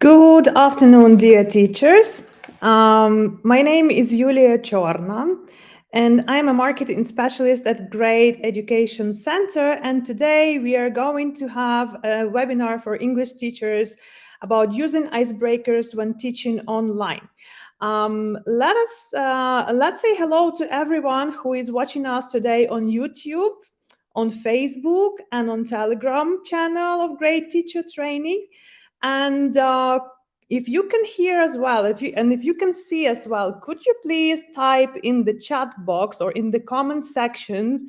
Good afternoon, dear teachers. My name is Yulia Chorna, and I'm a marketing specialist at Great Education Center. And today we are going to have a webinar for English teachers about using icebreakers when teaching online. Let's say hello to everyone who is watching us today on YouTube, on Facebook, and on Telegram channel of Great Teacher Training. And if you can hear as well, if you can see as well, could you please type in the chat box or in the comment sections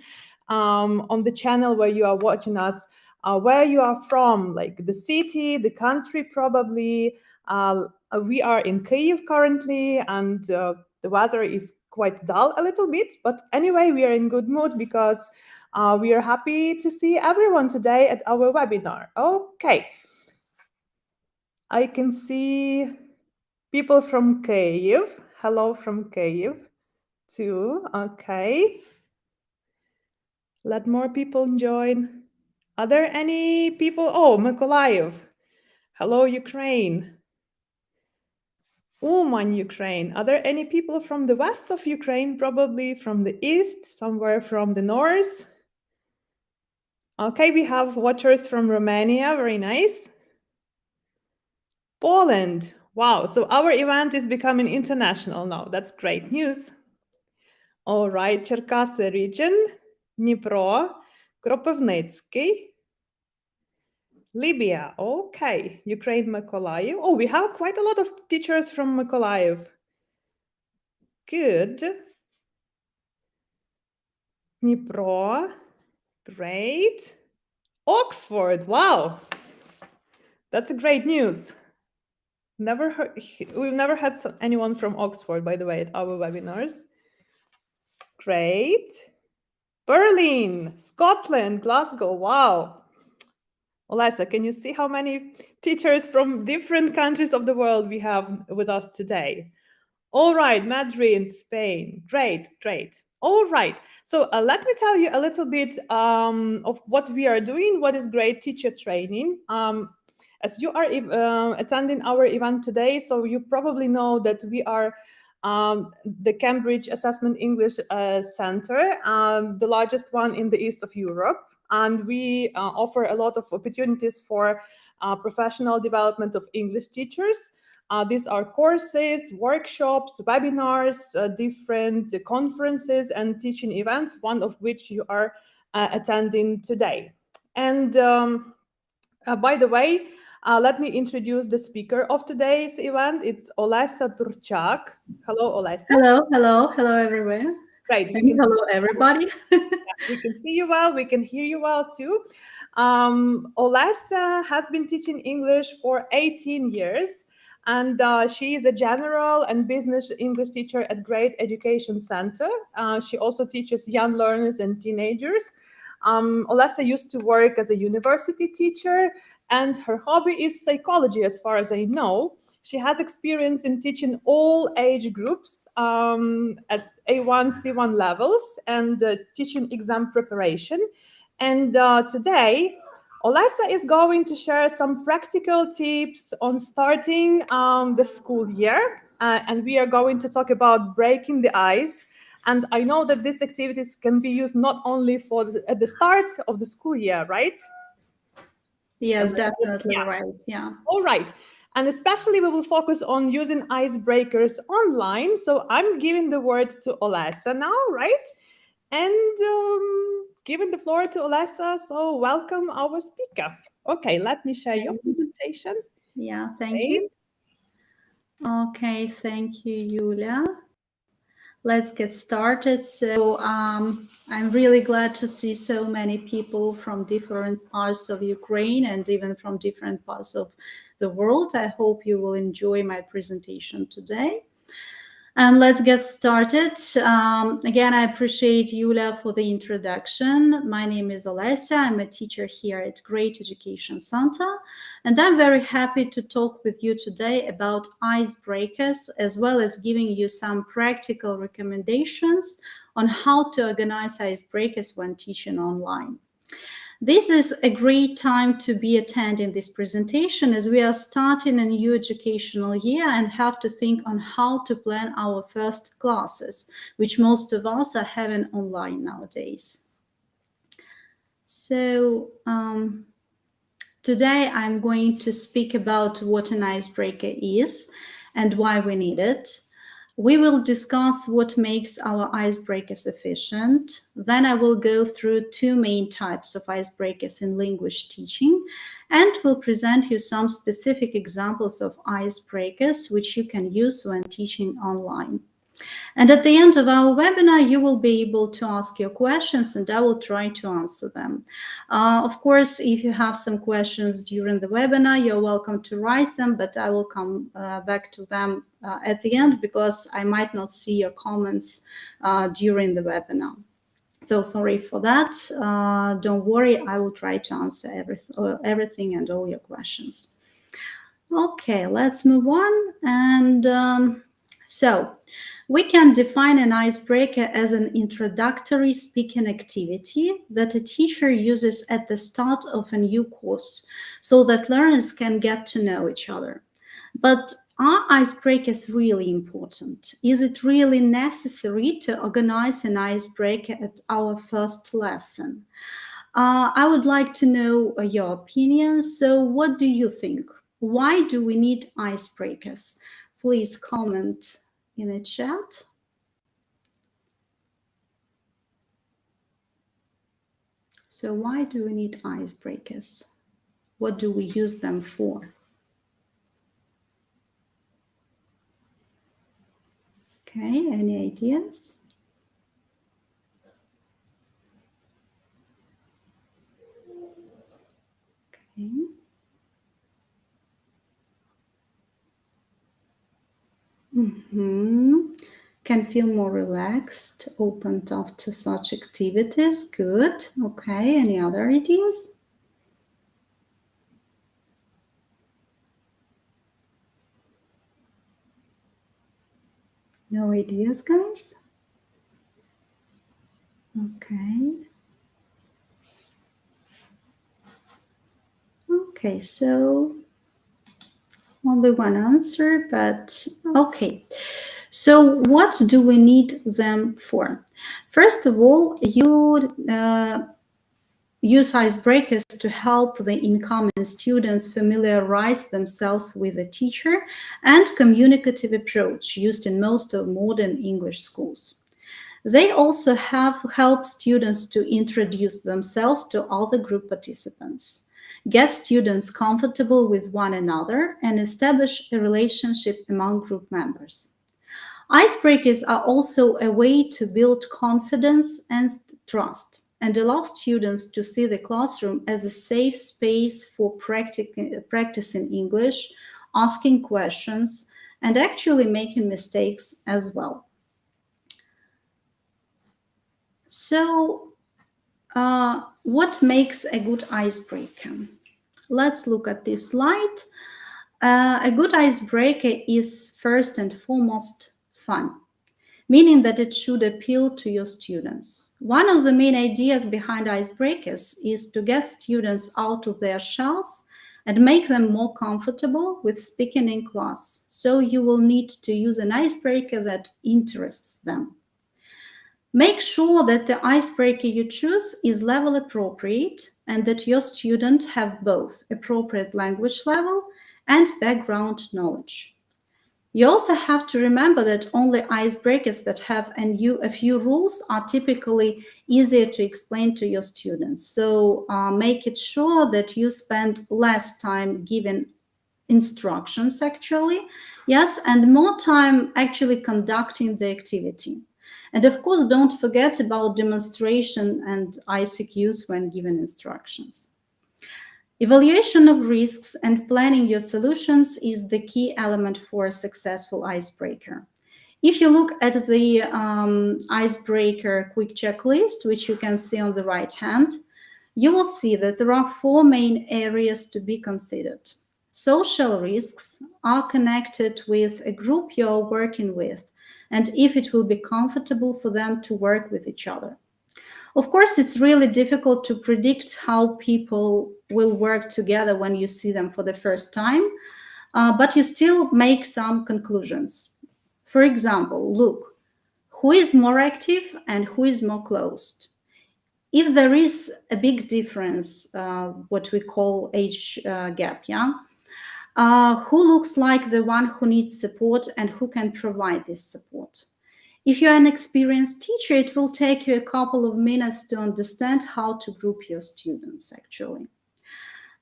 on the channel where you are watching us, where you are from, like the city, the country, probably. We are in Kyiv currently, and the weather is quite dull a little bit. But anyway, we are in good mood because we are happy to see everyone today at our webinar. Okay. I can see people from Kyiv. Hello from Kyiv too. Okay. Let more people join. Are there any people? Oh, Mykolaiv. Hello, Ukraine. Uman, Ukraine. Are there any people from the west of Ukraine? Probably from the east, somewhere from the north. Okay, we have watchers from Romania. Very nice. Poland. Wow, so our event is becoming international now. That's great news. All right, Черкаси region, Dnipro, Kropivnitsky, Libya. Okay, Ukraine, Mykolaiv. Oh, we have quite a lot of teachers from Mykolaiv. Good. Dnipro, great. Oxford, wow. That's a great news. We've never had anyone from Oxford, by the way, at our webinars. Great. Berlin, Scotland, Glasgow, wow. Olesa, can you see how many teachers from different countries of the world we have with us today? All right, Madrid, Spain. Great, great. All right, so let me tell you a little bit of what we are doing, what is Great Teacher Training. As you are attending our event today, so you probably know that we are the Cambridge Assessment English Center, the largest one in the east of Europe. And we offer a lot of opportunities for professional development of English teachers. These are courses, workshops, webinars, different conferences and teaching events, one of which you are attending today. And by the way, let me introduce the speaker of today's event. It's Olesa Turchak. Hello, Olesa. Hello, everyone. Great. Hello, everybody. We can see you well. We can hear you well too. Olesa has been teaching English for 18 years. And she is a general and business English teacher at Great Education Center. She also teaches young learners and teenagers. Olesa used to work as a university teacher, and her hobby is psychology, as far as I know. She has experience in teaching all age groups at A1, C1 levels and teaching exam preparation. And today, Olesa is going to share some practical tips on starting the school year. And we are going to talk about breaking the ice. And I know that these activities can be used not only at the start of the school year, right? Yes, definitely right. Yeah. All right. And especially we will focus on using icebreakers online. So I'm giving the word to Olesa now, right? And giving the floor to Olesa. So welcome our speaker. Okay, let me share your presentation. Yeah, thank you. Okay, thank you, Yulia. Let's get started. So I'm really glad to see so many people from different parts of Ukraine and even from different parts of the world. I hope you will enjoy my presentation today. And let's get started. Again, I appreciate Yulia for the introduction. My name is Olesa. I'm a teacher here at Great Education Center. And I'm very happy to talk with you today about icebreakers, as well as giving you some practical recommendations on how to organize icebreakers when teaching online. This is a great time to be attending this presentation as we are starting a new educational year and have to think on how to plan our first classes, which most of us are having online nowadays. So today I'm going to speak about what an icebreaker is and why we need it. We will discuss what makes our icebreakers efficient. Then I will go through two main types of icebreakers in language teaching and will present you some specific examples of icebreakers which you can use when teaching online. And at the end of our webinar, you will be able to ask your questions and I will try to answer them. Of course, if you have some questions during the webinar, you're welcome to write them, but I will come back to them at the end because I might not see your comments during the webinar. So sorry for that. Don't worry, I will try to answer everything and all your questions. Okay, let's move on. And so we can define an icebreaker as an introductory speaking activity that a teacher uses at the start of a new course so that learners can get to know each other. But are icebreakers really important? Is it really necessary to organize an icebreaker at our first lesson? I would like to know your opinion. So what do you think? Why do we need icebreakers? Please comment in the chat. So why do we need icebreakers? What do we use them for? Okay, any ideas? Okay. Can feel more relaxed, opened after such activities. Good. Okay, any other ideas? No ideas, guys? Okay. Okay, so only one answer, but okay. So what do we need them for? First of all, you use icebreakers to help the incoming students familiarize themselves with the teacher and communicative approach used in most of modern English schools. They also have helped students to introduce themselves to other group participants, get students comfortable with one another, and establish a relationship among group members. Icebreakers are also a way to build confidence and trust and allow students to see the classroom as a safe space for practicing English, asking questions, and actually making mistakes as well. So, what makes a good icebreaker? Let's look at this slide. A good icebreaker is first and foremost fun, meaning that it should appeal to your students. One of the main ideas behind icebreakers is to get students out of their shells and make them more comfortable with speaking in class. So you will need to use an icebreaker that interests them. Make sure that the icebreaker you choose is level appropriate and that your students have both appropriate language level and background knowledge. You also have to remember that only icebreakers that have a few rules are typically easier to explain to your students. So make it sure that you spend less time giving instructions actually, yes, and more time actually conducting the activity. And of course, don't forget about demonstration and ICQs when given instructions. Evaluation of risks and planning your solutions is the key element for a successful icebreaker. If you look at the icebreaker quick checklist, which you can see on the right hand, you will see that there are four main areas to be considered. Social risks are connected with a group you're working with and if it will be comfortable for them to work with each other. Of course, it's really difficult to predict how people will work together when you see them for the first time, but you still make some conclusions. For example, look, who is more active and who is more closed? If there is a big difference, what we call age gap, yeah, who looks like the one who needs support and who can provide this support? If you're an experienced teacher, it will take you a couple of minutes to understand how to group your students, actually.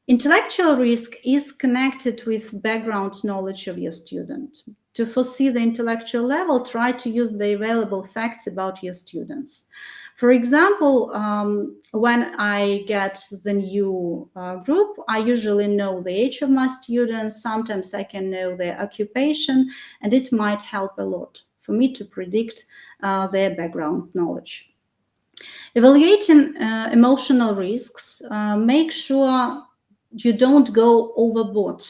Intellectual risk is connected with background knowledge of your student. To foresee the intellectual level, try to use the available facts about your students. For example, when I get the new group, I usually know the age of my students. Sometimes I can know their occupation, and it might help a lot for me to predict their background knowledge. Evaluating emotional risks, make sure you don't go overboard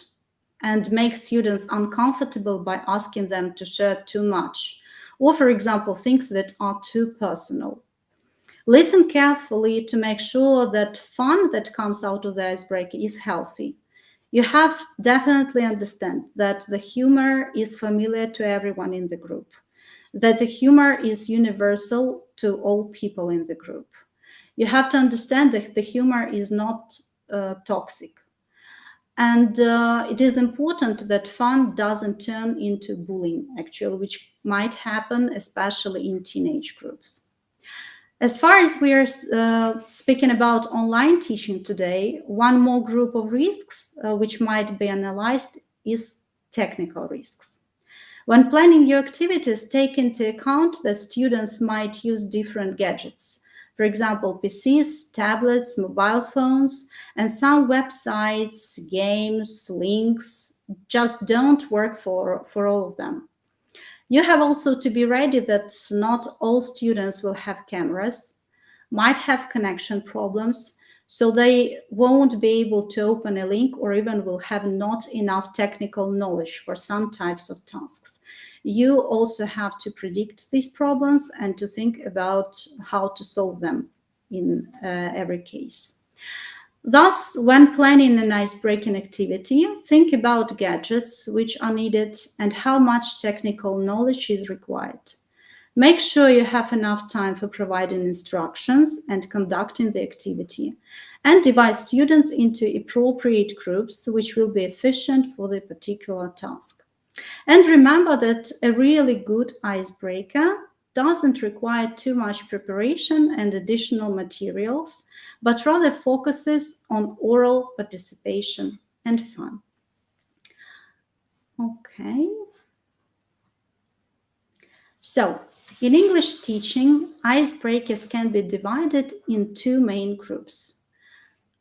and make students uncomfortable by asking them to share too much, or, for example, things that are too personal. Listen carefully to make sure that fun that comes out of the icebreaker is healthy. You have definitely understand that the humor is familiar to everyone in the group, that the humor is universal to all people in the group. You have to understand that the humor is not toxic. And it is important that fun doesn't turn into bullying, actually, which might happen, especially in teenage groups. As far as we are speaking about online teaching today, one more group of risks which might be analyzed is technical risks. When planning your activities, take into account that students might use different gadgets. For example, PCs, tablets, mobile phones, and some websites, games, links just don't work for all of them. You have also to be ready that not all students will have cameras, might have connection problems, so they won't be able to open a link or even will have not enough technical knowledge for some types of tasks. You also have to predict these problems and to think about how to solve them in every case. Thus, when planning an ice-breaking activity, think about gadgets which are needed and how much technical knowledge is required. Make sure you have enough time for providing instructions and conducting the activity, and divide students into appropriate groups which will be efficient for the particular task. And remember that a really good icebreaker doesn't require too much preparation and additional materials, but rather focuses on oral participation and fun. Okay. So, in English teaching, icebreakers can be divided in two main groups,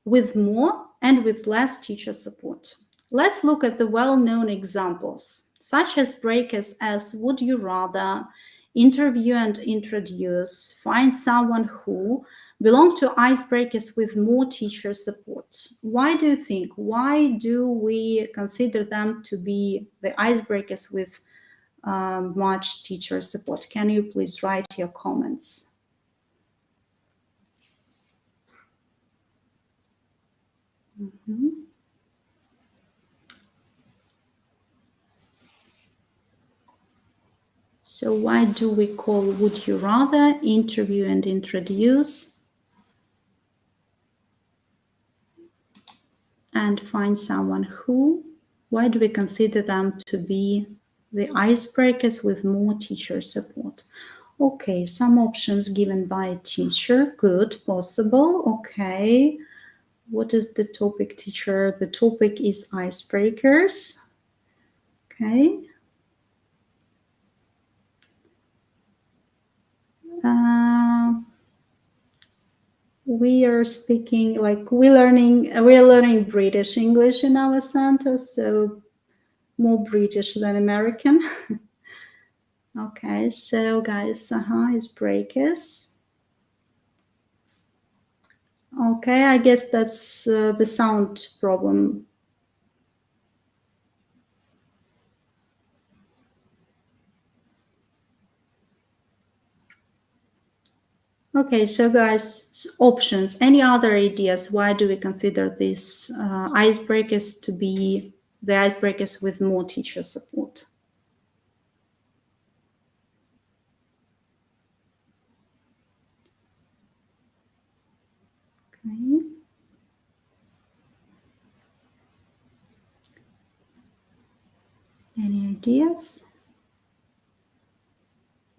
with more and with less teacher support. Let's look at the well-known examples, such as breakers as would you rather, interview and introduce, find someone who, belong to icebreakers with more teacher support. Why do you think? Why do we consider them to be the icebreakers with much teacher support? Can you please write your comments? So why do we call would you rather, interview and introduce, and find someone who? Why do we consider them to be the icebreakers with more teacher support? Okay, some options given by a teacher. Good, possible. Okay. What is the topic, teacher? The topic is icebreakers. Okay. We are speaking like we're learning British English in our center, so more British than American. Okay, so guys, icebreakers. Okay, I guess that's the sound problem. Okay, so guys, options. Any other ideas? Why do we consider these icebreakers to be the icebreakers with more teacher support? Okay. Any ideas?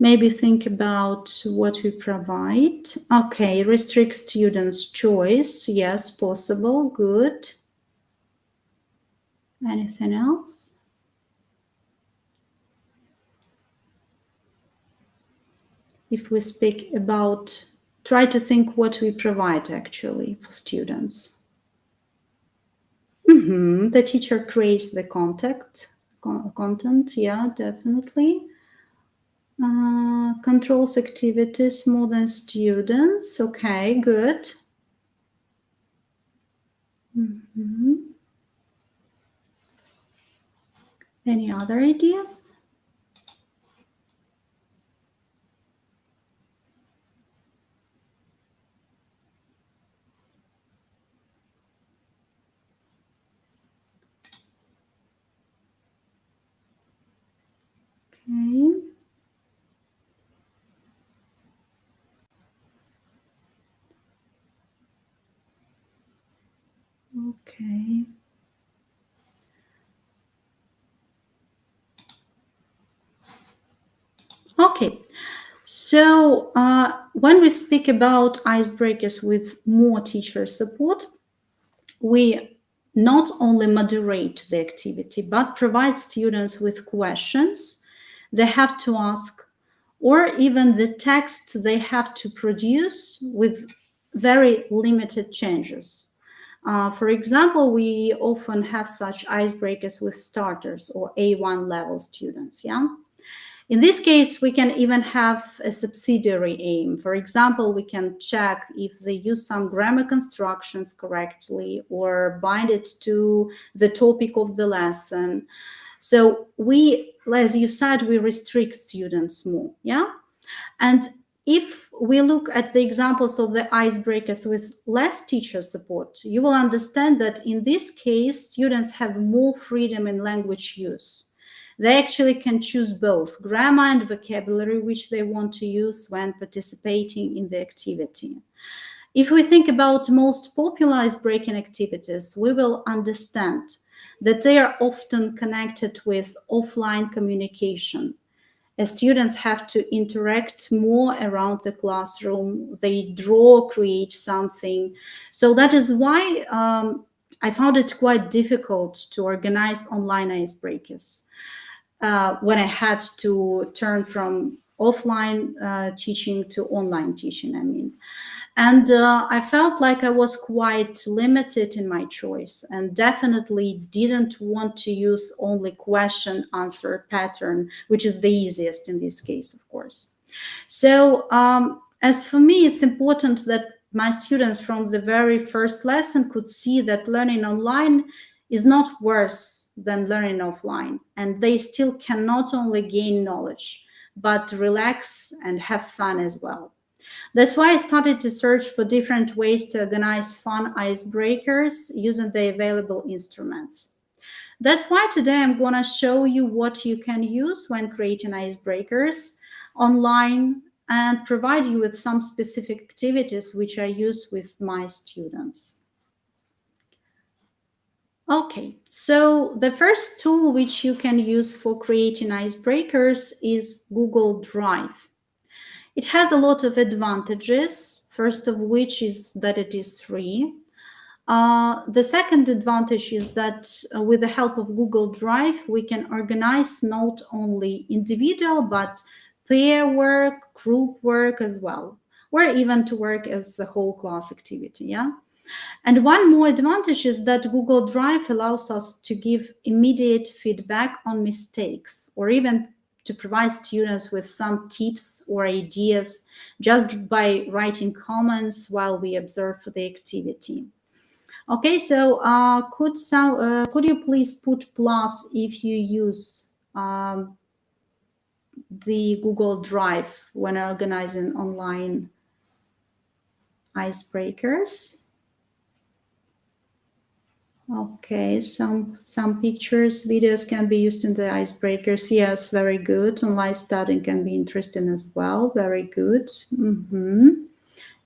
Maybe think about what we provide. Okay, restrict students' choice. Yes, possible. Good. Anything else? If we speak about, try to think what we provide actually for students. The teacher creates the content. Yeah, definitely. Controls activities more than students. Okay, good. Any other ideas? Okay. Okay. Okay. So when we speak about icebreakers with more teacher support, we not only moderate the activity, but provide students with questions they have to ask, or even the text they have to produce with very limited changes. For example, we often have such icebreakers with starters or A1 level students, yeah? In this case, we can even have a subsidiary aim. For example, we can check if they use some grammar constructions correctly or bind it to the topic of the lesson. So we, as you said, we restrict students more, yeah? And if we look at the examples of the icebreakers with less teacher support, you will understand that in this case, students have more freedom in language use. They actually can choose both grammar and vocabulary which they want to use when participating in the activity. If we think about most popular icebreaking activities, we will understand that they are often connected with offline communication, as students have to interact more around the classroom. They draw, create something. So that is why I found it quite difficult to organize online icebreakers when I had to turn from offline teaching to online teaching, I mean. And I felt like I was quite limited in my choice and definitely didn't want to use only question answer pattern, which is the easiest in this case, of course. So as for me, it's important that my students from the very first lesson could see that learning online is not worse than learning offline, and they still can not only gain knowledge, but relax and have fun as well. That's why I started to search for different ways to organize fun icebreakers using the available instruments. That's why today I'm going to show you what you can use when creating icebreakers online and provide you with some specific activities which I use with my students. Okay, so the first tool which you can use for creating icebreakers is Google Drive. It has a lot of advantages, first of which is that it is free. The second advantage is that with the help of Google Drive, we can organize not only individual, but pair work, group work as well, or even to work as a whole class activity, yeah? And one more advantage is that Google Drive allows us to give immediate feedback on mistakes, or even to provide students with some tips or ideas just by writing comments while we observe the activity. Okay, so could you please put plus if you use the Google Drive when organizing online Icebreakers. Okay, some pictures, videos can be used in the Icebreakers. Yes, very good. Online studying can be interesting as well. Very good.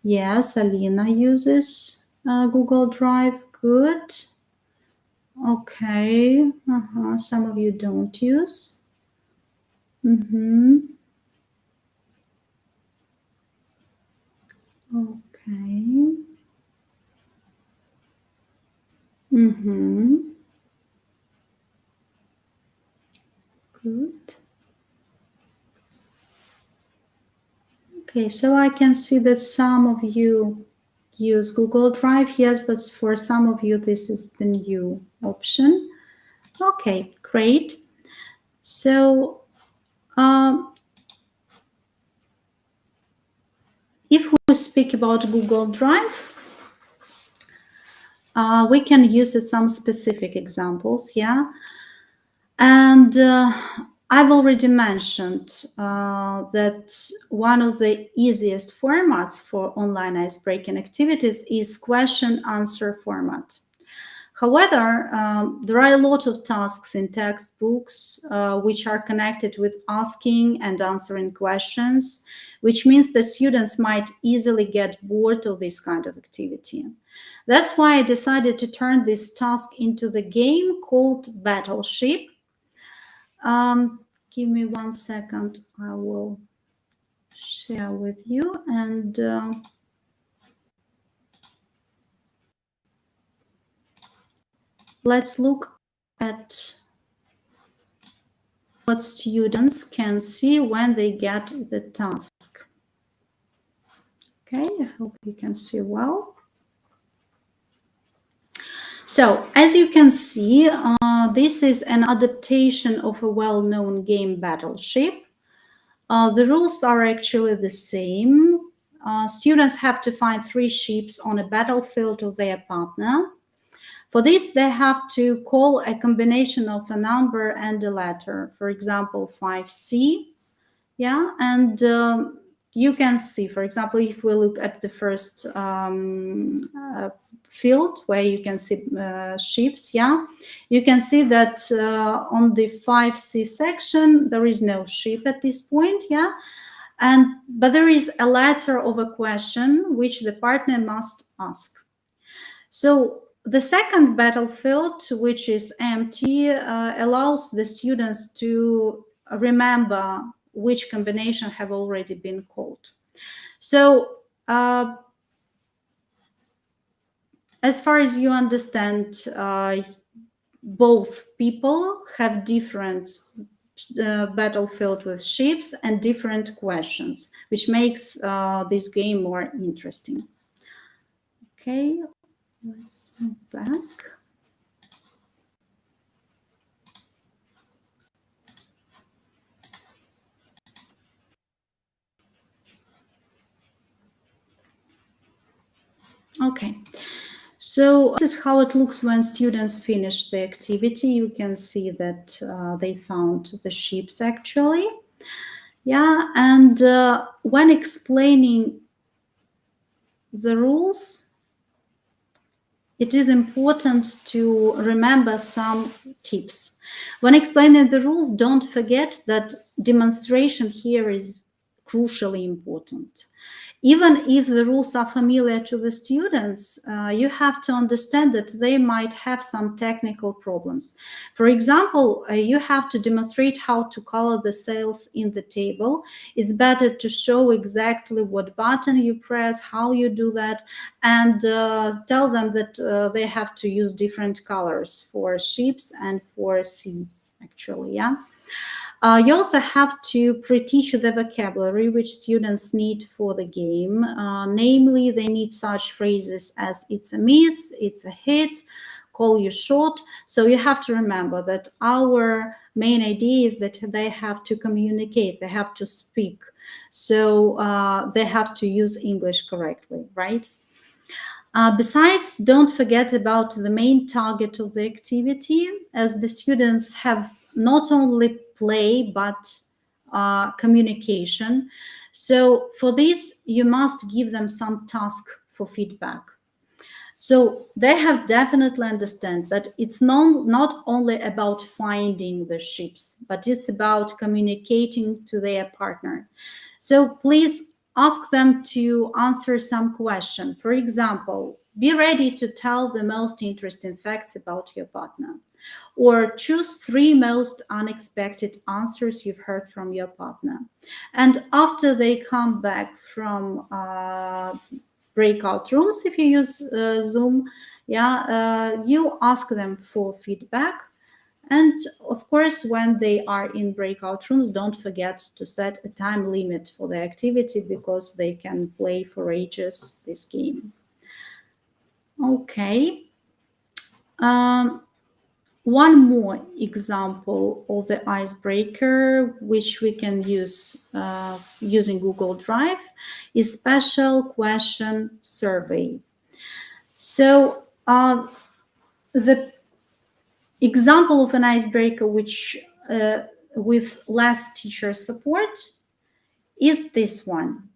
Yes, Alina uses Google Drive. Good. Okay. Some of you don't use. Okay. Good. Okay, so I can see that some of you use Google Drive, yes, but for some of you, this is the new option. Okay, great. So if we speak about Google Drive, we can use some specific examples, yeah. And I've already mentioned that one of the easiest formats for online icebreaking activities is question-answer format. However, there are a lot of tasks in textbooks which are connected with asking and answering questions, which means that students might easily get bored of this kind of activity. That's why I decided to turn this task into the game called Battleship. Give me 1 second, I will share with you, and let's look at what students can see when they get the task. Okay, I hope you can see well. So, as you can see, this is an adaptation of a well-known game, Battleship. The rules are actually the same. Students have to find 3 ships on a battlefield of their partner. For this, they have to call a combination of a number and a letter, for example, 5C. Yeah, and you can see, for example, if we look at the first field where you can see ships, yeah, you can see that on the 5C section, there is no ship at this point, yeah, but there is a letter of a question which the partner must ask. So the second battlefield, which is empty, allows the students to remember which combination have already been called. So as far as you understand, both people have different battlefield with ships and different questions, which makes this game more interesting. Okay, let's move back. Okay, so this is how it looks when students finish the activity. You can see that they found the ships actually. Yeah, and when explaining the rules, it is important to remember some tips. When explaining the rules, don't forget that demonstration here is crucially important. Even if the rules are familiar to the students, you have to understand that they might have some technical problems. For example, you have to demonstrate how to color the cells in the table. It's better to show exactly what button you press, how you do that, and tell them that they have to use different colors for ships and for sea, actually, yeah. You also have to pre-teach the vocabulary which students need for the game. Namely, they need such phrases as "it's a miss," "it's a hit," "call you shot." So you have to remember that our main idea is that they have to communicate, they have to speak. So they have to use English correctly, right? Besides, don't forget about the main target of the activity, as the students have not only play but communication. So for this, you must give them some task for feedback. So they have definitely understand that it's not only about finding the ships, but it's about communicating to their partner. So please ask them to answer some question. For example, be ready to tell the most interesting facts about your partner, or choose 3 most unexpected answers you've heard from your partner. And after they come back from breakout rooms, if you use Zoom, you ask them for feedback. And of course, when they are in breakout rooms, don't forget to set a time limit for the activity, because they can play for ages this game. Okay. One more example of the icebreaker, which we can use using Google Drive, is special question survey. So the example of an icebreaker which with less teacher support is this one.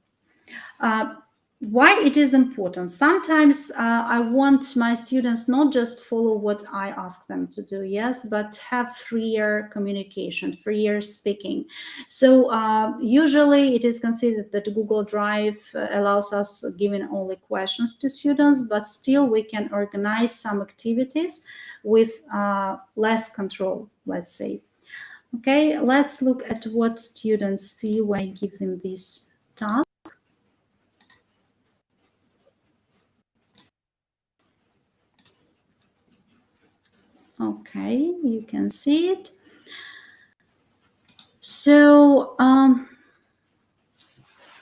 Why it is important? Sometimes I want my students not just follow what I ask them to do, yes, but have freer communication, freer speaking. So usually it is considered that Google Drive allows us giving only questions to students, but still we can organize some activities with less control, let's say. Okay, let's look at what students see when I give them this task. Okay, you can see it. So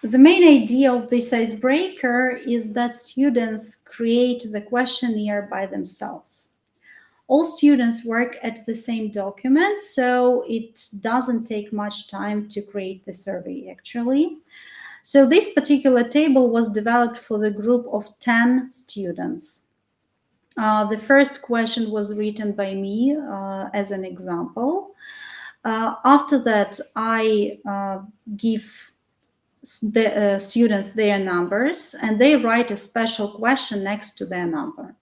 the main idea of this icebreaker is that students create the questionnaire by themselves. All students work at the same document, so it doesn't take much time to create the survey, actually. So this particular table was developed for the group of 10 students. The first question was written by me as an example. After that, I give the students their numbers, and they write a special question next to their number.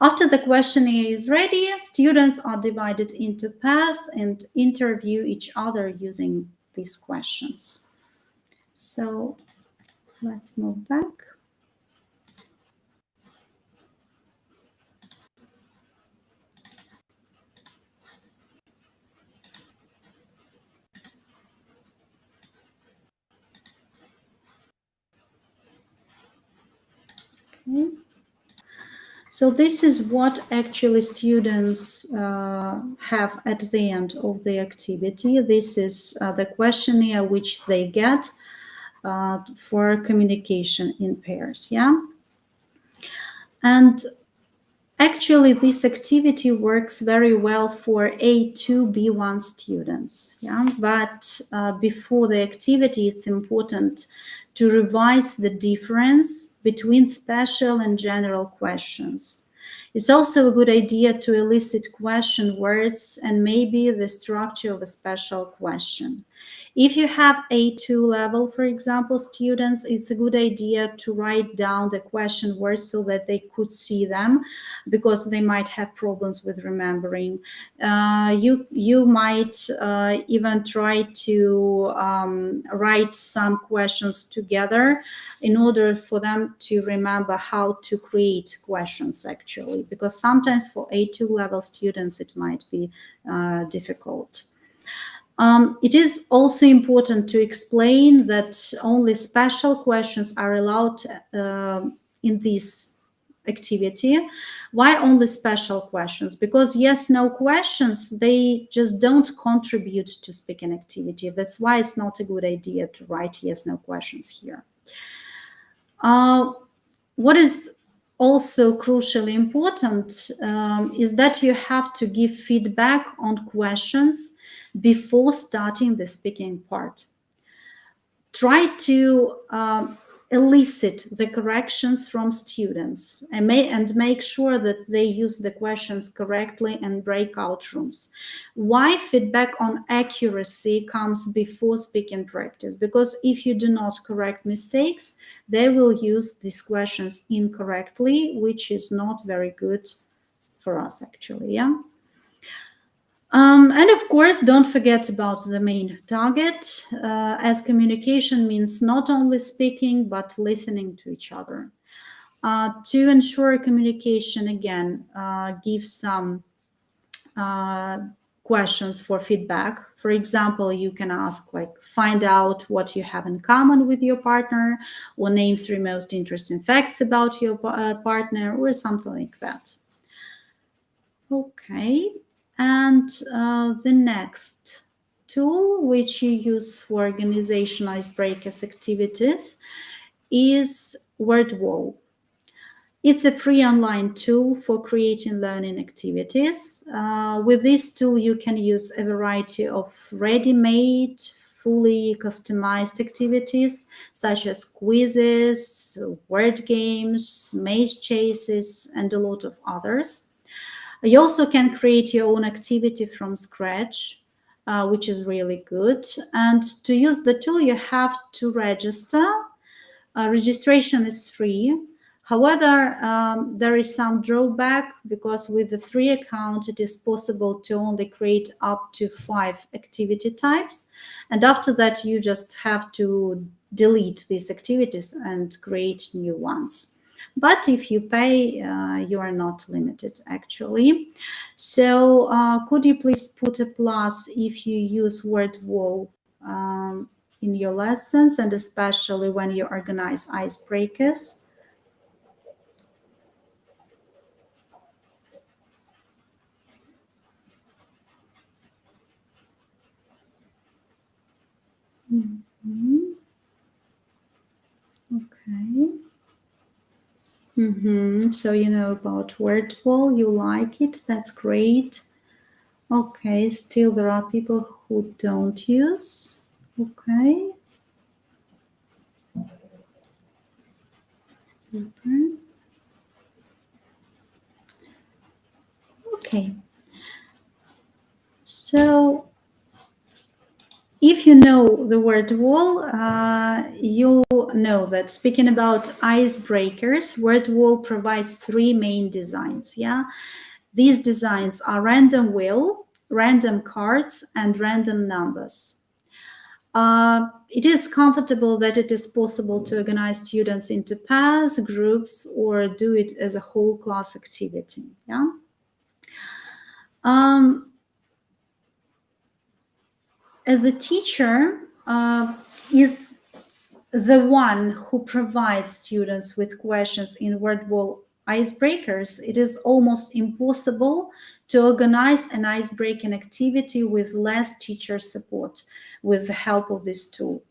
After the questionnaire is ready, students are divided into pairs and interview each other using these questions. So let's move back. Okay. So this is what actually students have at the end of the activity. This is the questionnaire which they get for communication in pairs, yeah? And actually, this activity works very well for A2, B1 students, yeah? But before the activity, it's important to revise the difference between special and general questions. It's also a good idea to elicit question words and maybe the structure of a special question. If you have A2 level, for example, students, it's a good idea to write down the question words so that they could see them, because they might have problems with remembering. You might even try to write some questions together in order for them to remember how to create questions, actually, because sometimes for A2 level students it might be difficult. It is also important to explain that only special questions are allowed in this activity. Why only special questions? Because yes, no questions, they just don't contribute to speaking activity. That's why it's not a good idea to write yes, no questions here. What is also crucially important is that you have to give feedback on questions before starting the speaking part. Try to elicit the corrections from students and make sure that they use the questions correctly in breakout rooms. Why feedback on accuracy comes before speaking practice? Because if you do not correct mistakes, they will use these questions incorrectly, which is not very good for us actually, yeah. And of course, don't forget about the main target, as communication means not only speaking, but listening to each other. To ensure communication, again, give some questions for feedback. For example, you can ask, like, find out what you have in common with your partner, or name 3 most interesting facts about your partner, or something like that. Okay. And the next tool which you use for organization icebreakers activities is WordWall. It's a free online tool for creating learning activities. With this tool, you can use a variety of ready-made, fully customized activities such as quizzes, word games, maze chases, and a lot of others. You also can create your own activity from scratch, which is really good. And to use the tool, you have to register. Registration is free. However, there is some drawback because with the free account, it is possible to only create up to 5 activity types. And after that, you just have to delete these activities and create new ones. But if you pay, you are not limited actually. So could you please put a plus if you use WordWall in your lessons, and especially when you organize icebreakers? Mm-hmm. Okay. Mm-hmm. So you know about WordWall, you like it, that's great. Okay, still there are people who don't use. Okay. Super. Okay. So if you know the word wall, you know that speaking about icebreakers, word wall provides 3 main designs. Yeah, these designs are random wheel, random cards, and random numbers. It is comfortable that it is possible to organize students into pairs, groups, or do it as a whole class activity. Yeah. As a teacher, is the one who provides students with questions in WordWall icebreakers, it is almost impossible to organize an icebreaking activity with less teacher support with the help of this tool.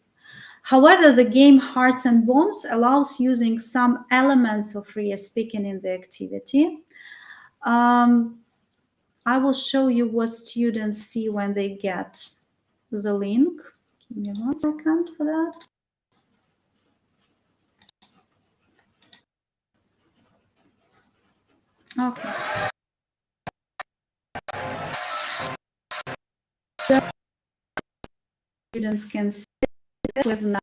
However, the game Hearts and Bombs allows using some elements of real speaking in the activity. I will show you what students see when they get the link. Give me 1 second for that. Okay. So students can see with numbers.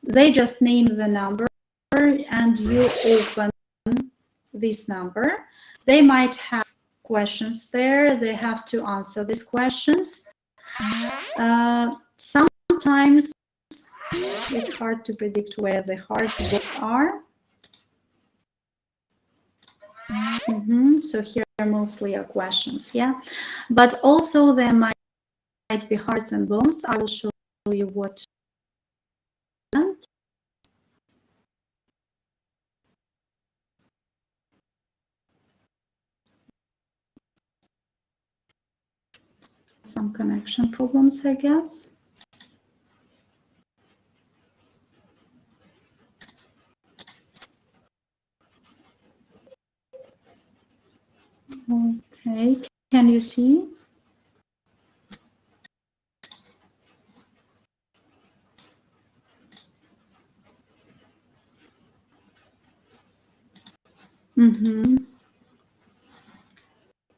They just name the number and you open this number. They might have questions there. They have to answer these questions. Sometimes it's hard to predict where the hearts are. So here mostly are questions, yeah. But also there might be hearts and bones. I will show you what. Some connection problems, I guess. Okay, can you see?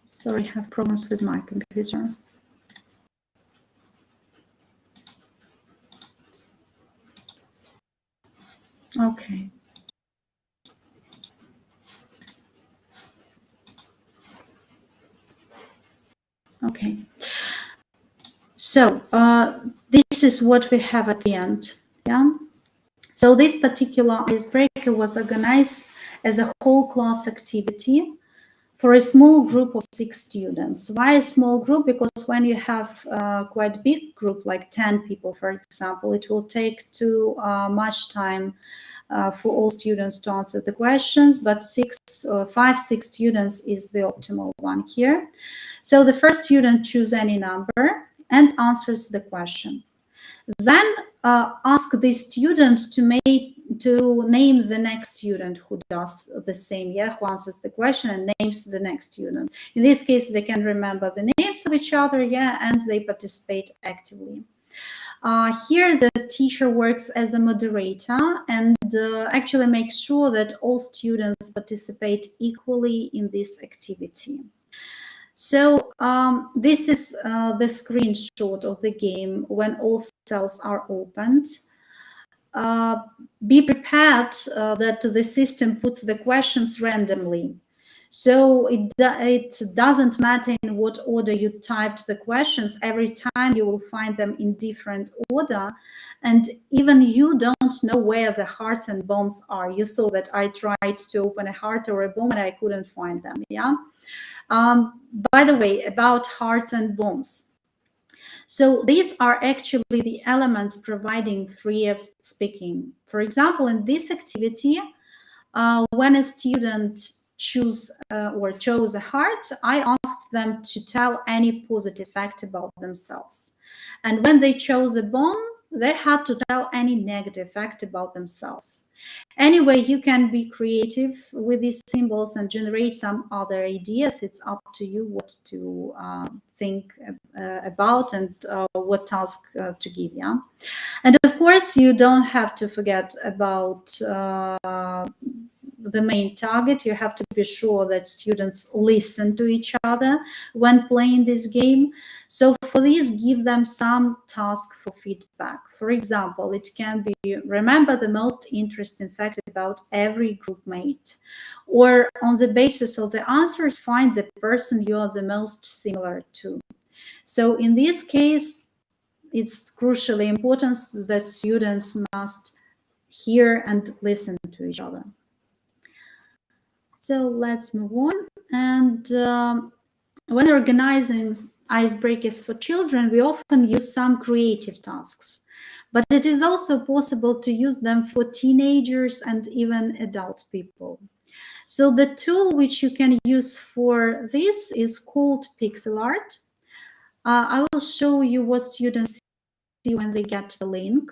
Sorry, I have problems with my computer. Okay. Okay. So this is what we have at the end. Yeah. So this particular icebreaker was organized as a whole class activity for a small group of 6 students. Why a small group? Because when you have quite a big group, like 10 people, for example, it will take too much time for all students to answer the questions, but 5, 6 students is the optimal one here. So the first student chooses any number and answers the question. Then ask the student to name the next student who does the same, who answers the question and names the next student. In this case, they can remember the names of each other, and they participate actively. Here, the teacher works as a moderator and actually makes sure that all students participate equally in this activity. So this is the screenshot of the game when all cells are opened. Be prepared that the system puts the questions randomly. So it doesn't matter in what order you typed the questions. Every time you will find them in different order. And even you don't know where the hearts and bombs are. You saw that I tried to open a heart or a bomb and I couldn't find them. By the way, about hearts and bombs. So these are actually the elements providing free speaking. For example, in this activity, when a student chose a heart, I asked them to tell any positive fact about themselves. And when they chose a bomb, they had to tell any negative fact about themselves. Anyway, you can be creative with these symbols and generate some other ideas. It's up to you what to think about and what task to give. And of course, you don't have to forget about the main target. You have to be sure that students listen to each other when playing this game. So for this, give them some task for feedback. For example, it can be remember the most interesting fact about every group mate, or on the basis of the answers, find the person you are the most similar to. So in this case, it's crucially important that students must hear and listen to each other. So let's move on. And when organizing icebreakers for children, we often use some creative tasks. But it is also possible to use them for teenagers and even adult people. So the tool which you can use for this is called pixel art. I will show you what students see when they get the link.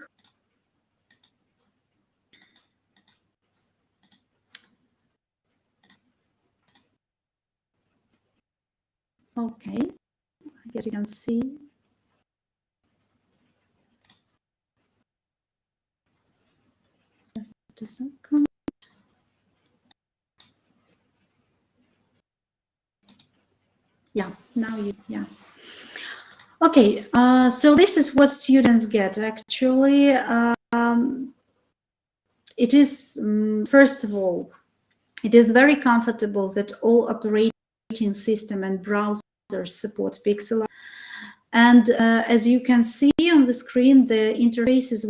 Okay, I guess you can see. Just a second. Yeah, now Okay, so this is what students get actually. It is, first of all, it is very comfortable that all operating system and browsers support pixel art. And as you can see on the screen, the interface is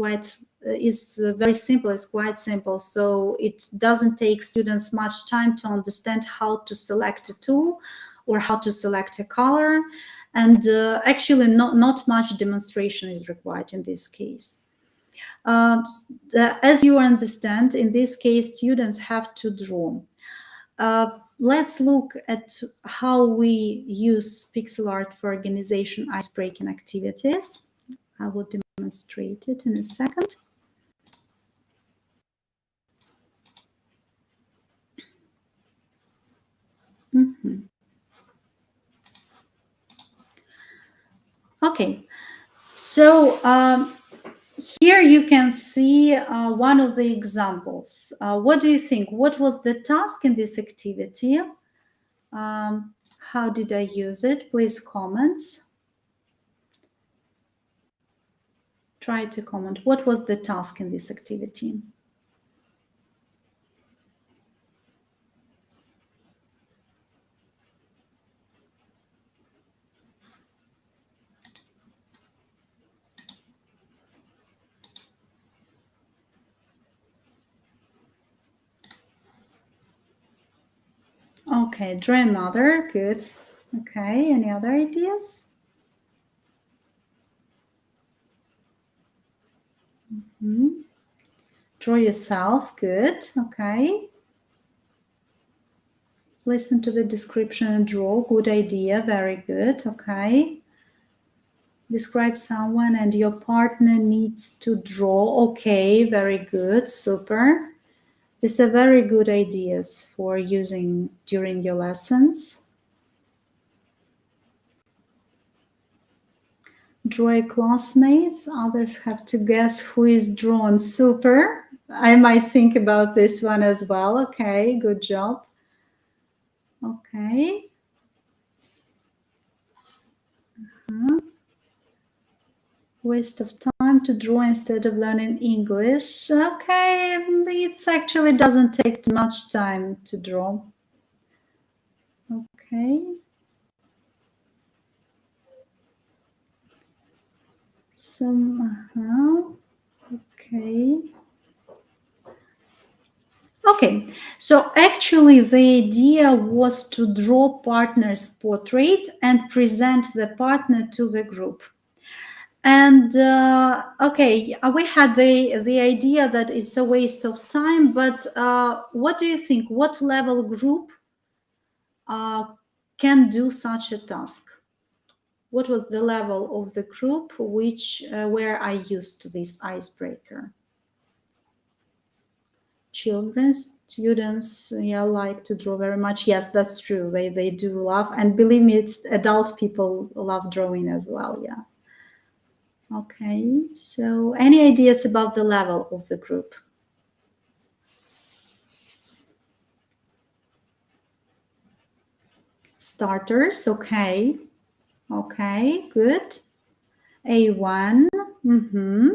very simple, it's quite simple. So it doesn't take students much time to understand how to select a tool or how to select a color. And actually not much demonstration is required in this case. As you understand, in this case, students have to draw. Let's look at how we use pixel art for organization icebreaking activities. I will demonstrate it in a second. Okay, so here you can see one of the examples. What do you think? What was the task in this activity? How did I use it? Please comments. Try to comment. What was the task in this activity? Okay, draw a mother. Good. Okay, any other ideas? Draw yourself. Good. Okay. Listen to the description and draw. Good idea. Very good. Okay. Describe someone and your partner needs to draw. Okay, very good. Super. These are very good ideas for using during your lessons. Draw a classmate. Others have to guess who is drawn. Super. I might think about this one as well. Okay, good job. Okay. Waste of time to draw instead of learning English. Okay, it actually doesn't take much time to draw. Okay. Somehow. Okay. Okay, so actually the idea was to draw partner's portrait and present the partner to the group. And okay, we had the idea that it's a waste of time, but what do you think? What level group can do such a task? What was the level of the group which where I used this icebreaker? Children, students, yeah, like to draw very much. Yes, that's true. They do love, and believe me, it's adult people love drawing as well. Yeah. Okay, so any ideas about the level of the group? Starters, okay. Okay, good. A1, mm-hmm.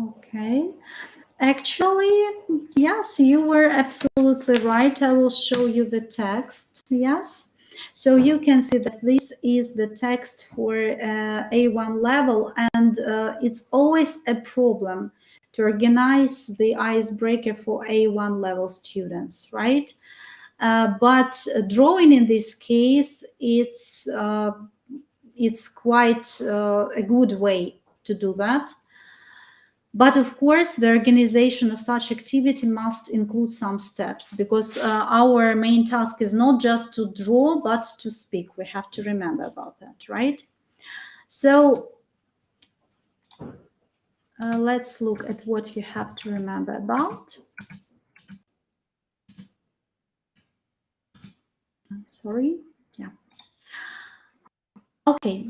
Okay. Actually, yes, you were absolutely right. I will show you the text. Yes. So you can see that this is the text for A1 level, and it's always a problem to organize the icebreaker for A1 level students, right? But drawing in this case, it's quite a good way to do that. But of course, the organization of such activity must include some steps, because our main task is not just to draw, but to speak. We have to remember about that, right? So let's look at what you have to remember about. Sorry. Yeah. Okay.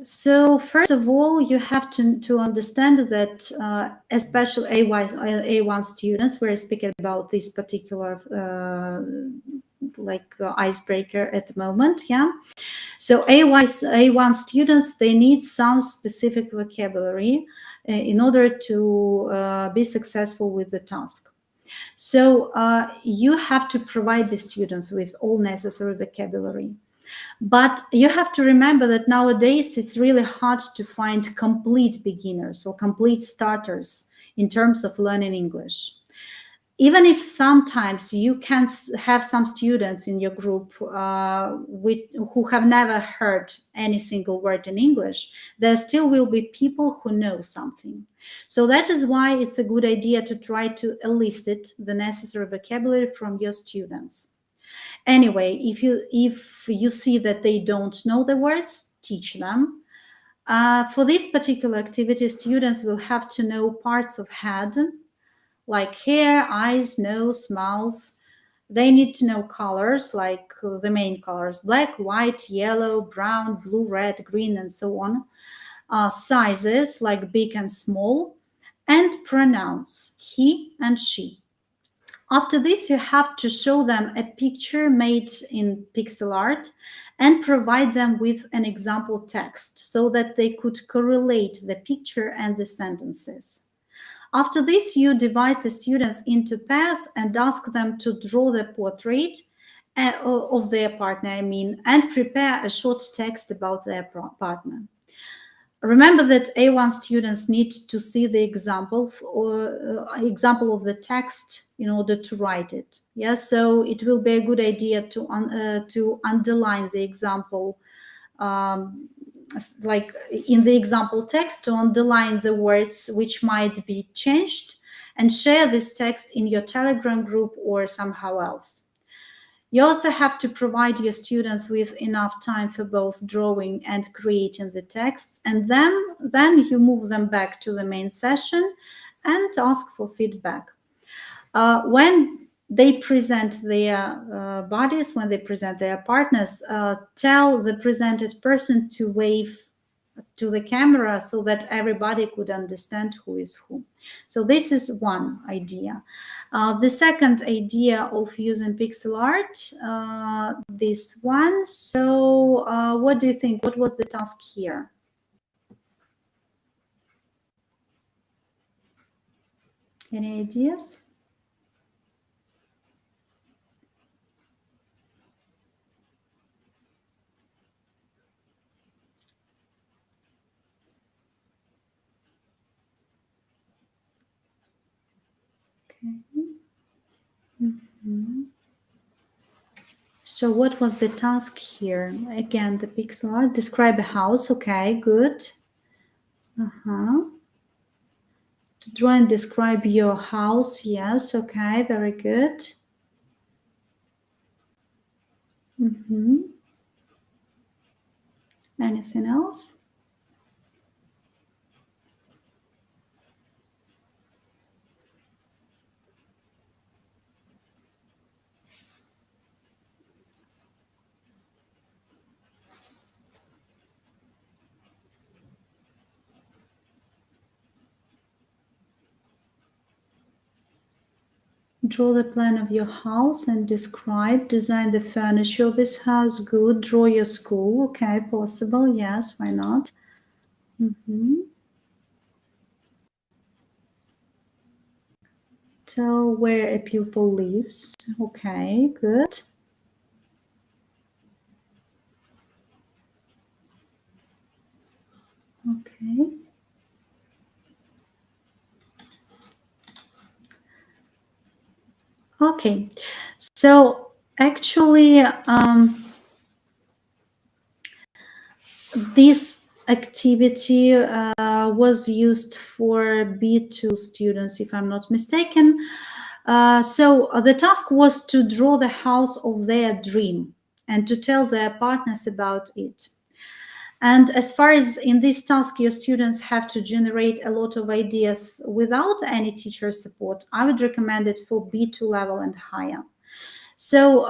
So first of all, you have to understand that especially A1 students, we're speaking about this particular icebreaker at the moment, yeah. So A1 students, they need some specific vocabulary in order to be successful with the task. So you have to provide the students with all necessary vocabulary. But you have to remember that nowadays it's really hard to find complete beginners or complete starters in terms of learning English. Even if sometimes you can have some students in your group who have never heard any single word in English, there still will be people who know something. So that is why it's a good idea to try to elicit the necessary vocabulary from your students. Anyway, if you see that they don't know the words, teach them. For this particular activity, students will have to know parts of head, like hair, eyes, nose, mouth, They need to know colors like the main colors: black, white, yellow, brown, blue, red, green, and so on. Sizes like big and small, and pronouns he and she. After this, you have to show them a picture made in pixel art and provide them with an example text so that they could correlate the picture and the sentences. After this, you divide the students into pairs and ask them to draw the portrait of their partner, and prepare a short text about their partner. Remember that A1 students need to see the example of the text in order to write it. Yes, so it will be a good idea to underline the example, like in the example text, to underline the words which might be changed, and share this text in your Telegram group or somehow else. You also have to provide your students with enough time for both drawing and creating the texts, and then you move them back to the main session and ask for feedback. When they present their bodies, when they present their partners, tell the presented person to wave to the camera so that everybody could understand who is who. So this is one idea. The second idea of using pixel art, this one. So what do you think? What was the task here? Any ideas? Okay. Mm-hmm. So what was the task here? Again, the pixel art. Describe a house. Okay, good. To draw and describe your house. Yes, okay, very good. Anything else? Draw the plan of your house and describe. Design the furniture of this house. Good. Draw your school. Okay, possible. Yes, why not? Tell where a pupil lives. Okay, good. Okay. Okay, so actually, this activity was used for B2 students, if I'm not mistaken. So the task was to draw the house of their dream and to tell their partners about it. And as far as in this task, your students have to generate a lot of ideas without any teacher support, I would recommend it for B2 level and higher. So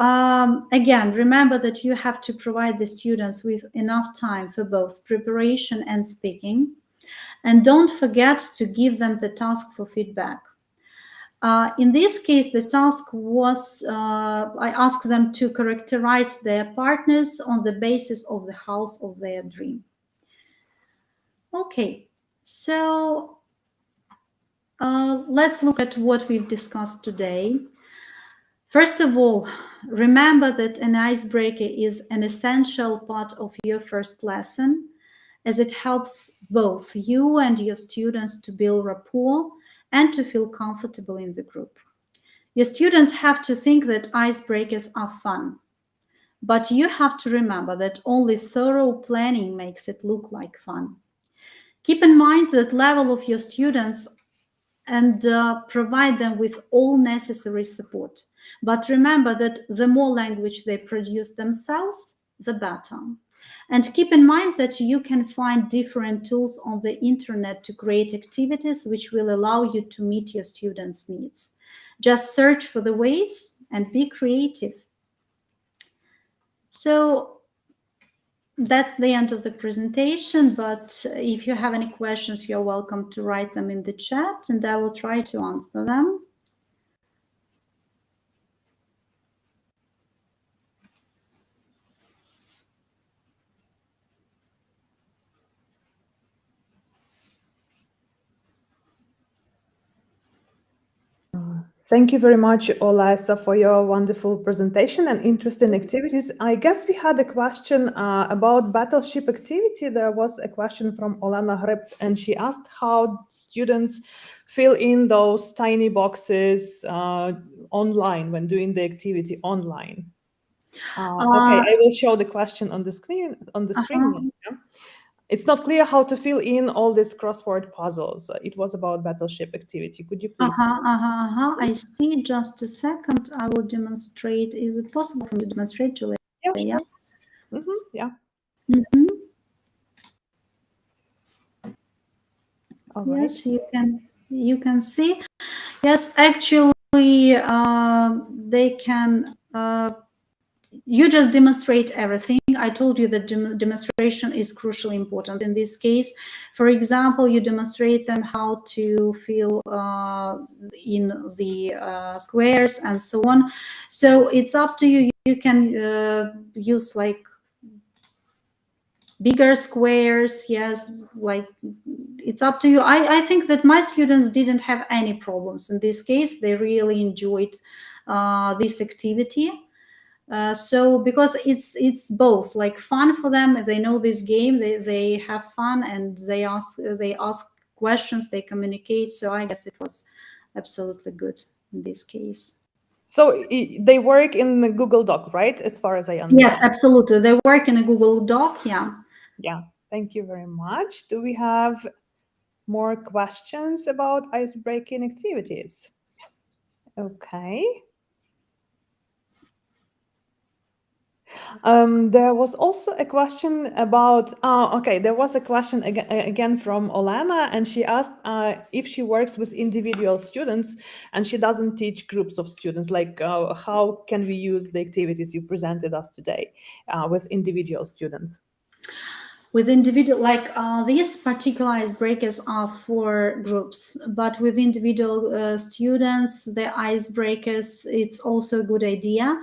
again, remember that you have to provide the students with enough time for both preparation and speaking. And don't forget to give them the task for feedback. In this case, the task was, I asked them to characterize their partners on the basis of the house of their dream. Okay, so let's look at what we've discussed today. First of all, remember that an icebreaker is an essential part of your first lesson, as it helps both you and your students to build rapport and to feel comfortable in the group. Your students have to think that icebreakers are fun, but you have to remember that only thorough planning makes it look like fun. Keep in mind that level of your students and provide them with all necessary support. But remember that the more language they produce themselves, the better. And keep in mind that you can find different tools on the internet to create activities which will allow you to meet your students' needs. Just search for the ways and be creative. So that's the end of the presentation, but if you have any questions, you're welcome to write them in the chat and I will try to answer them. Thank you very much, Olesa, for your wonderful presentation and interesting activities. I guess we had a question about battleship activity. There was a question from Olena Hreb, and she asked how students fill in those tiny boxes online when doing the activity online. Okay, I will show the question on the screen. Yeah. It's not clear how to fill in all these crossword puzzles. It was about battleship activity. Could you please? I see. Just a second. I will demonstrate. Is it possible for me to demonstrate, Julia? Yeah, sure. Yeah. Mm-hmm. All Yes, right. you can see. Yes, actually, they can. You just demonstrate everything. I told you that demonstration is crucially important in this case. For example, you demonstrate them how to fill in the squares and so on. So it's up to you. You can use like bigger squares. Yes, like it's up to you. I think that my students didn't have any problems in this case. They really enjoyed this activity. So because it's both like fun for them. If they know this game, they have fun and they ask questions, they communicate. So I guess it was absolutely good in this case. So they work in the Google Doc, right? As far as I understand. Yes, absolutely. They work in a Google Doc. Yeah. Yeah. Thank you very much. Do we have more questions about ice-breaking activities? Okay. There was also a question about, okay, there was a question again from Olana, and she asked if she works with individual students and she doesn't teach groups of students, like how can we use the activities you presented us today with individual students? With individual, like these particular icebreakers are for groups, but with individual students, the icebreakers, it's also a good idea.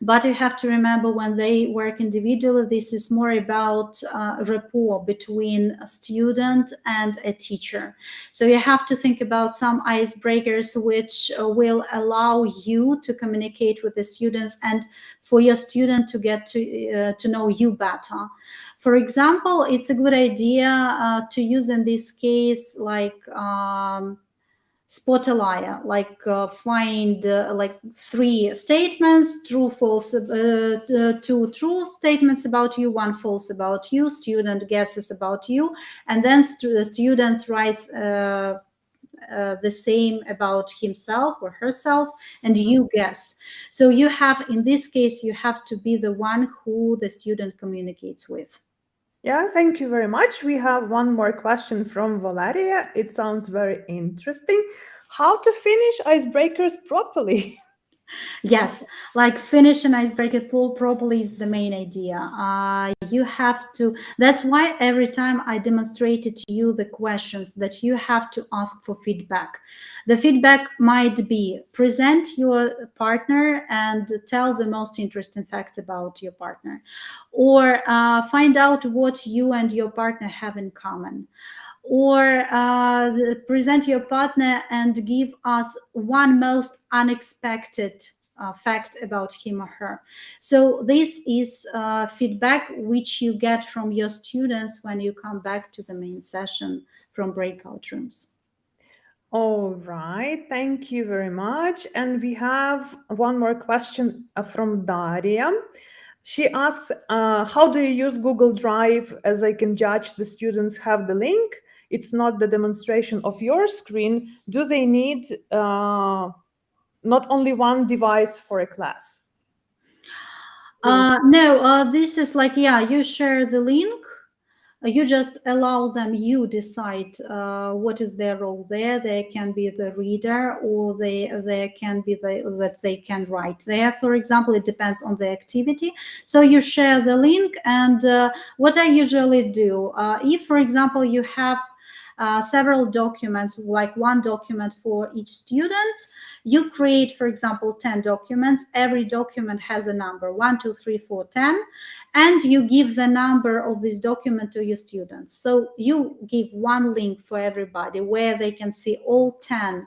But you have to remember when they work individually, this is more about rapport between a student and a teacher. So you have to think about some icebreakers which will allow you to communicate with the students and for your student to get to know you better. For example, it's a good idea to use in this case like spot a liar, like find like 3 statements, true, false, 2 true statements about you, 1 false about you, student guesses about you, and then the students writes the same about himself or herself, and you guess. So you have, in this case, you have to be the one who the student communicates with. Yeah, thank you very much. We have one more question from Valeria. It sounds very interesting. How to finish icebreakers properly? Yes, like finish an icebreaker properly is the main idea. You have to, that's why every time I demonstrated to you the questions that you have to ask for feedback. The feedback might be present your partner and tell the most interesting facts about your partner, or find out what you and your partner have in common, or present your partner and give us one most unexpected fact about him or her. So this is feedback which you get from your students when you come back to the main session from breakout rooms. All right, thank you very much. And we have one more question from Daria. She asks, how do you use Google Drive as I can judge the students have the link? It's not the demonstration of your screen. Do they need not only one device for a class? No, this is like, yeah, you share the link You just allow them, you decide what is their role there. They can be the reader, or they can be that they can write there, for example. It depends on the activity. So you share the link, and what I usually do, if for example you have several documents, like one document for each student, you create, for example, 10 documents. Every document has a number, 1, 2, 3, 4, 10, and you give the number of this document to your students. So you give one link for everybody where they can see all 10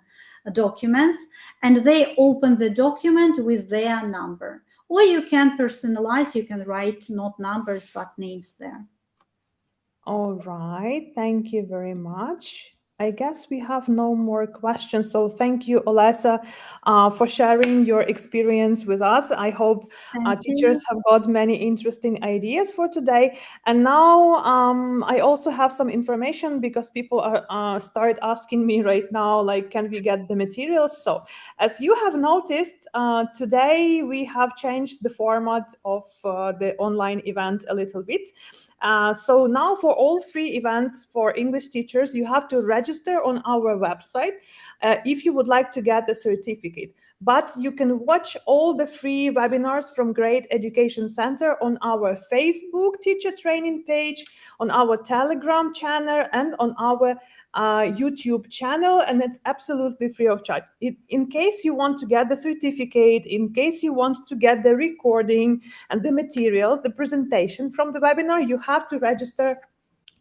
documents, and they open the document with their number. Or you can personalize, you can write not numbers but names there. All right, thank you very much. I guess we have no more questions. So thank you, Olesa, for sharing your experience with us. I hope Thank teachers you. have got many interesting ideas for today. And now I also have some information, because people are start asking me right now, like, can we get the materials? So as you have noticed, today we have changed the format of the online event a little bit. So now for all free events for English teachers, you have to register on our website if you would like to get the certificate. But you can watch all the free webinars from Great Education Center on our Facebook teacher training page, on our Telegram channel, and on our YouTube channel, and it's absolutely free of charge. In case you want to get the certificate, in case you want to get the recording and the materials, the presentation from the webinar, you have to register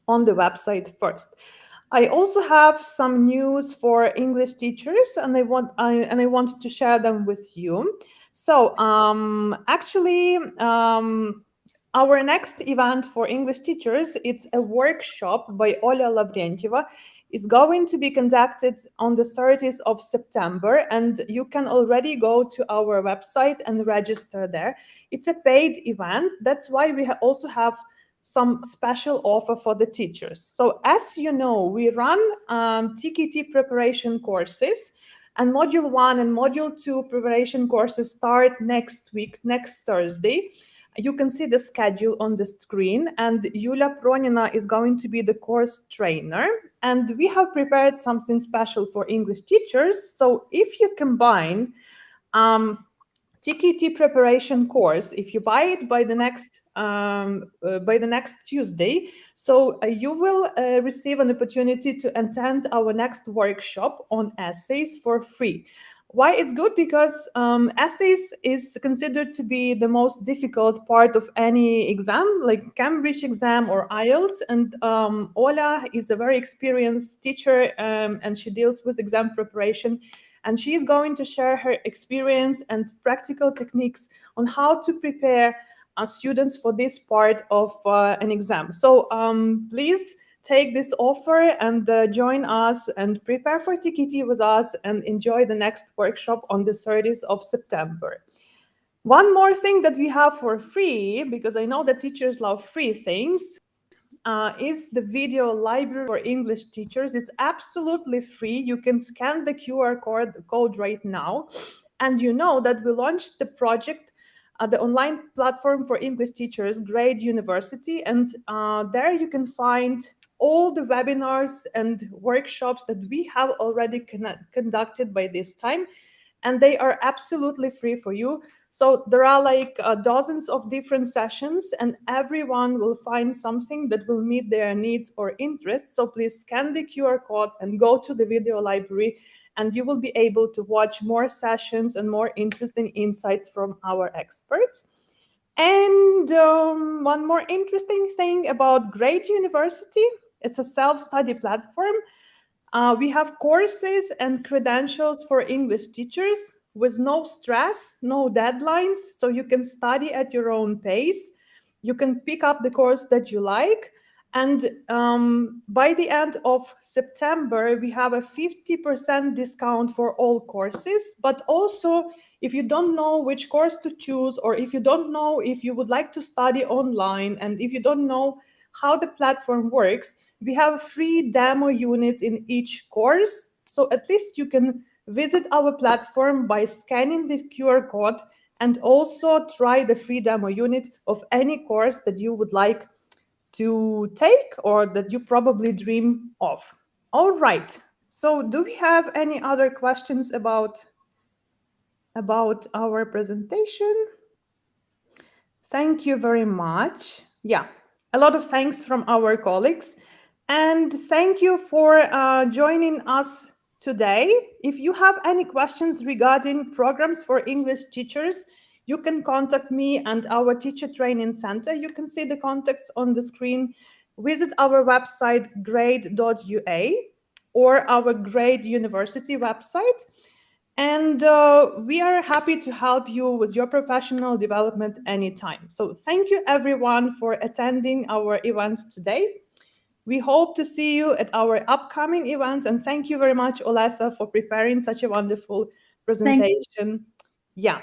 on the website first. I also have some news for English teachers, and I want to share them with you. So actually, our next event for English teachers, it's a workshop by Oля Lavrentieva, is going to be conducted on the 30th of September, and you can already go to our website and register there. It's a paid event. That's why we also have some special offer for the teachers. So as you know, we run TKT preparation courses, and Module 1 and Module 2 preparation courses start next week, next Thursday. You can see the schedule on the screen, and Yulia Pronina is going to be the course trainer. And we have prepared something special for English teachers. So if you combine TKT preparation course, if you buy it by the next Tuesday, so you will receive an opportunity to attend our next workshop on essays for free. Why it's good? Because essays is considered to be the most difficult part of any exam, like Cambridge exam or IELTS. And Ola is a very experienced teacher, and she deals with exam preparation. And she is going to share her experience and practical techniques on how to prepare students for this part of an exam. So please take this offer and join us and prepare for TKT with us and enjoy the next workshop on the 30th of September. One more thing that we have for free, because I know that teachers love free things, is the video library for English teachers. It's absolutely free. You can scan the QR code right now. And you know that we launched the project, the online platform for English teachers, Grade University. And there you can find all the webinars and workshops that we have already conducted by this time. And they are absolutely free for you. So there are like dozens of different sessions, and everyone will find something that will meet their needs or interests. So please scan the QR code and go to the video library, and you will be able to watch more sessions and more interesting insights from our experts. And one more interesting thing about Great University, it's a self-study platform. We have courses and credentials for English teachers with no stress, no deadlines, so you can study at your own pace. You can pick up the course that you like. And by the end of September, we have a 50% discount for all courses. But also, if you don't know which course to choose, or if you don't know if you would like to study online, and if you don't know how the platform works, we have free demo units in each course. So at least you can visit our platform by scanning the QR code and also try the free demo unit of any course that you would like to take or that you probably dream of. All right. So do we have any other questions about our presentation? Thank you very much. Yeah, a lot of thanks from our colleagues. And thank you for joining us today. If you have any questions regarding programs for English teachers, you can contact me and our teacher training center. You can see the contacts on the screen. Visit our website, grade.ua, or our Grade University website. And we are happy to help you with your professional development anytime. So thank you everyone for attending our event today. We hope to see you at our upcoming events. And thank you very much, Olesa, for preparing such a wonderful presentation. Yeah.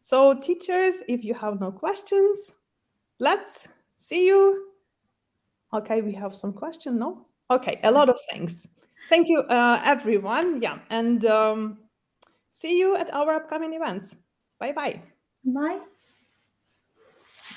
So teachers, if you have no questions, let's see you. Okay, we have some questions, no? Okay, a lot of thanks. Thank you, everyone. Yeah, and see you at our upcoming events. Bye-bye. Bye.